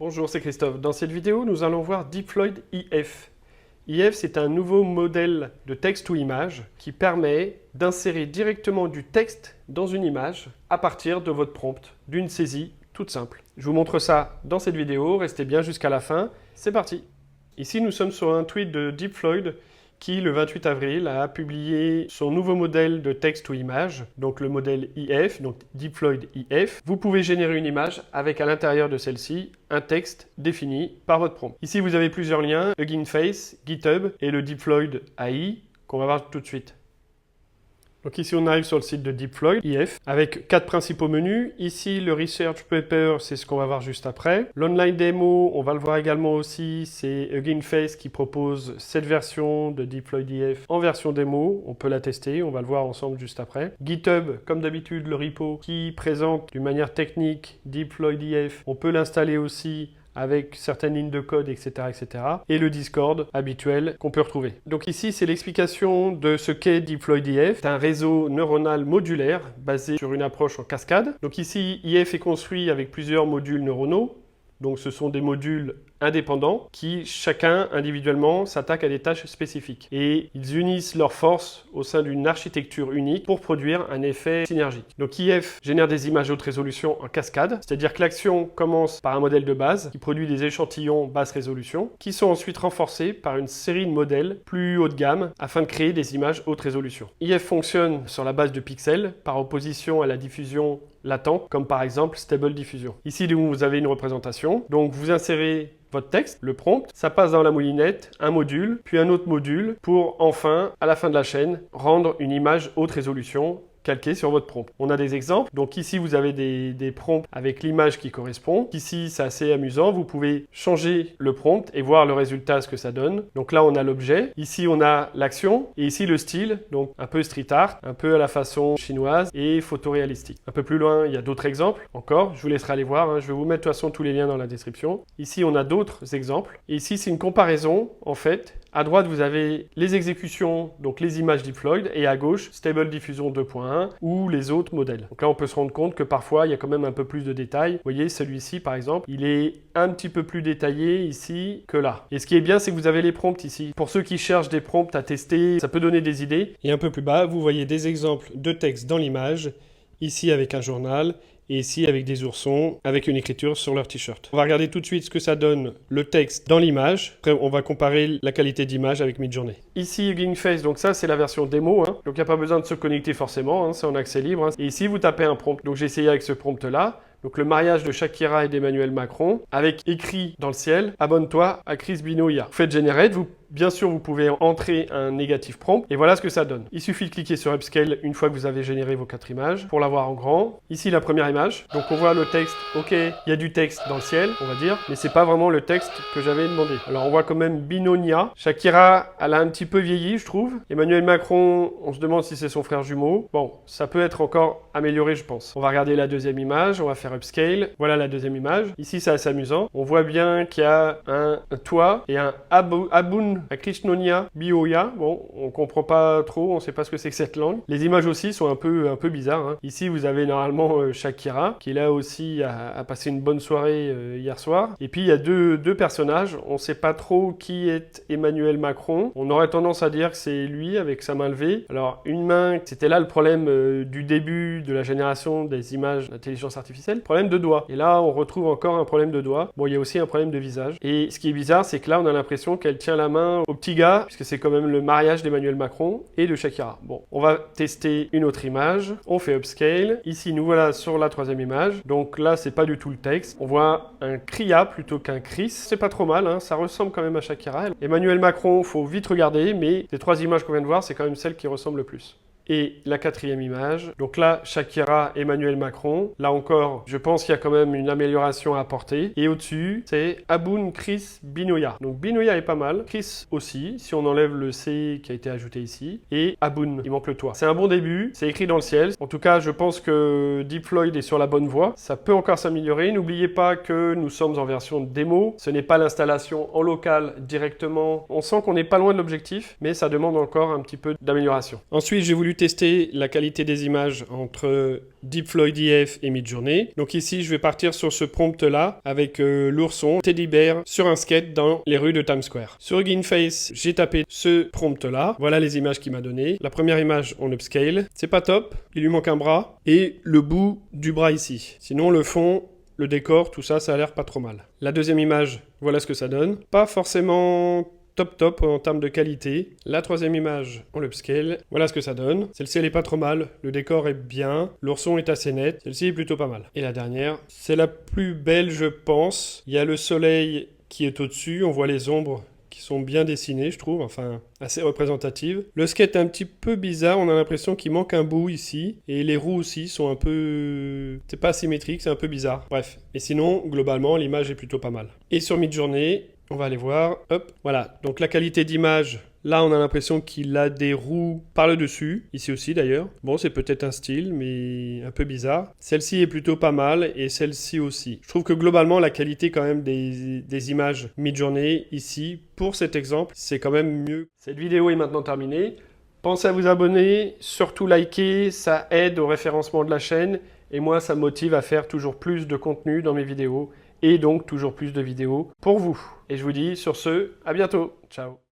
Bonjour, c'est Christophe. Dans cette vidéo, nous allons voir Diploid IF. IF, c'est un nouveau modèle de texte ou image qui permet d'insérer directement du texte dans une image à partir de votre prompt, d'une saisie toute simple. Je vous montre ça dans cette vidéo, restez bien jusqu'à la fin. C'est parti. Ici, nous sommes sur un tweet de Diploid qui, le 28 avril, a publié son nouveau modèle de texte ou image, donc le modèle IF, donc Diploid IF. Vous pouvez générer une image avec à l'intérieur de celle-ci un texte défini par votre prompt. Ici, vous avez plusieurs liens, Hugging Face, GitHub et le Diploid AI qu'on va voir tout de suite. Donc ici, on arrive sur le site de Diploid IF avec 4 principaux menus. Ici, le Research Paper, c'est ce qu'on va voir juste après. L'Online Demo, on va le voir également aussi, c'est Hugging Face qui propose cette version de Diploid IF en version démo. On peut la tester, on va le voir ensemble juste après. GitHub, comme d'habitude, le repo qui présente d'une manière technique Diploid IF. On peut l'installer aussi avec certaines lignes de code, etc., etc. Et le Discord habituel qu'on peut retrouver. Donc ici, c'est l'explication de ce qu'est Diploid IF. C'est un réseau neuronal modulaire basé sur une approche en cascade. Donc ici, IF est construit avec plusieurs modules neuronaux. Donc ce sont des modules indépendants qui, chacun individuellement, s'attaquent à des tâches spécifiques. Et ils unissent leurs forces au sein d'une architecture unique pour produire un effet synergique. Donc IF génère des images haute résolution en cascade, c'est-à-dire que l'action commence par un modèle de base qui produit des échantillons basse résolution qui sont ensuite renforcés par une série de modèles plus haut de gamme afin de créer des images haute résolution. IF fonctionne sur la base de pixels par opposition à la diffusion latente, comme par exemple Stable Diffusion. Ici, vous avez une représentation. Donc vous insérez votre texte, le prompt, ça passe dans la moulinette, un module, puis un autre module pour enfin, à la fin de la chaîne, rendre une image haute résolution calquée sur votre prompt. On a des exemples. Donc ici, vous avez des prompts avec l'image qui correspond. Ici, c'est assez amusant. Vous pouvez changer le prompt et voir le résultat, ce que ça donne. Donc là, on a l'objet. Ici, on a l'action. Et ici, le style. Donc un peu street art, un peu à la façon chinoise et photoréalistique. Un peu plus loin, il y a d'autres exemples. Encore, je vous laisserai aller voir. Hein. Je vais vous mettre de toute façon tous les liens dans la description. Ici, on a d'autres exemples. Et ici, c'est une comparaison, en fait. À droite, vous avez les exécutions, donc les images Diploid, et à gauche, Stable Diffusion 2.1 ou les autres modèles. Donc là, on peut se rendre compte que parfois, il y a quand même un peu plus de détails. Vous voyez, celui-ci, par exemple, il est un petit peu plus détaillé ici que là. Et ce qui est bien, c'est que vous avez les prompts ici. Pour ceux qui cherchent des prompts à tester, ça peut donner des idées. Et un peu plus bas, vous voyez des exemples de texte dans l'image, ici avec un journal, et ici avec des oursons, avec une écriture sur leur t-shirt. On va regarder tout de suite ce que ça donne le texte dans l'image. Après, on va comparer la qualité d'image avec Midjourney. Ici, Hugging Face, donc ça, c'est la version démo. Hein. Donc, il n'y a pas besoin de se connecter forcément, hein. C'est en accès libre. Hein. Et ici, vous tapez un prompt. Donc, j'ai essayé avec ce prompt-là. Donc le mariage de Shakira et d'Emmanuel Macron, avec écrit dans le ciel, abonne-toi à Chris Binoya. Vous faites Generate, bien sûr vous pouvez entrer un négatif prompt, et voilà ce que ça donne. Il suffit de cliquer sur Upscale une fois que vous avez généré vos 4 images, pour l'avoir en grand. Ici la première image, donc on voit le texte, ok, il y a du texte dans le ciel, on va dire, mais c'est pas vraiment le texte que j'avais demandé. Alors on voit quand même Binonia. Shakira, elle a un petit peu vieilli, je trouve. Emmanuel Macron, on se demande si c'est son frère jumeau. Bon, ça peut être encore amélioré, je pense. On va regarder la deuxième image, on va faire Upscale. Voilà la deuxième image. Ici, c'est assez amusant. On voit bien qu'il y a un toit et un Abun à Krishnonia Bioya. Bon, on comprend pas trop, on sait pas ce que c'est que cette langue. Les images aussi sont un peu bizarres. Hein. Ici, vous avez normalement Shakira, qui là aussi a passé une bonne soirée hier soir. Et puis, il y a deux personnages. On sait pas trop qui est Emmanuel Macron. On aurait tendance à dire que c'est lui avec sa main levée. Alors, une main, c'était là le problème du début de la génération des images d'intelligence artificielle. Problème de doigt. Et là, on retrouve encore un problème de doigt. Bon, il y a aussi un problème de visage. Et ce qui est bizarre, c'est que là, on a l'impression qu'elle tient la main au petit gars, puisque c'est quand même le mariage d'Emmanuel Macron et de Shakira. Bon, on va tester une autre image. On fait Upscale. Ici, nous voilà sur la troisième image. Donc là, c'est pas du tout le texte. On voit un Cria plutôt qu'un Chris. C'est pas trop mal, hein. Ça ressemble quand même à Shakira. Emmanuel Macron, faut vite regarder, mais les 3 images qu'on vient de voir, c'est quand même celle qui ressemble le plus. Et la 4e image. Donc là, Shakira, Emmanuel Macron. Là encore, je pense qu'il y a quand même une amélioration à apporter. Et au-dessus, c'est Abun Chris Binoya. Donc Binoya est pas mal. Chris aussi, si on enlève le C qui a été ajouté ici. Et Abun, il manque le toit. C'est un bon début. C'est écrit dans le ciel. En tout cas, je pense que Diploid est sur la bonne voie. Ça peut encore s'améliorer. N'oubliez pas que nous sommes en version démo. Ce n'est pas l'installation en local directement. On sent qu'on n'est pas loin de l'objectif, mais ça demande encore un petit peu d'amélioration. Ensuite, j'ai voulu tester la qualité des images entre Deploy EF et Midjourney. Donc ici, je vais partir sur ce prompt-là avec l'ourson Teddy Bear sur un skate dans les rues de Times Square. Sur Hugging Face, j'ai tapé ce prompt-là. Voilà les images qu'il m'a donné. La première image, on upscale. C'est pas top, il lui manque un bras et le bout du bras ici. Sinon, le fond, le décor, tout ça, ça a l'air pas trop mal. La deuxième image, voilà ce que ça donne. Pas forcément top en termes de qualité. La troisième image, on l'upscale. Voilà ce que ça donne. Celle-ci, elle est pas trop mal. Le décor est bien. L'ourson est assez net. Celle-ci est plutôt pas mal. Et la dernière, c'est la plus belle, je pense. Il y a le soleil qui est au-dessus. On voit les ombres qui sont bien dessinées, je trouve, enfin assez représentatives. Le skate est un petit peu bizarre, on a l'impression qu'il manque un bout ici, et les roues aussi sont un peu... c'est pas symétrique, c'est un peu bizarre. Bref, et sinon, globalement, l'image est plutôt pas mal. Et sur Midjourney, on va aller voir, hop, voilà. Donc la qualité d'image, là on a l'impression qu'il a des roues par le dessus, ici aussi d'ailleurs. Bon, c'est peut-être un style, mais un peu bizarre. Celle-ci est plutôt pas mal, et celle-ci aussi. Je trouve que globalement, la qualité quand même des images Midjourney, ici, pour cet exemple, c'est quand même mieux. Cette vidéo est maintenant terminée. Pensez à vous abonner, surtout liker, ça aide au référencement de la chaîne, et moi ça me motive à faire toujours plus de contenu dans mes vidéos, et donc toujours plus de vidéos pour vous. Et je vous dis sur ce, à bientôt. Ciao.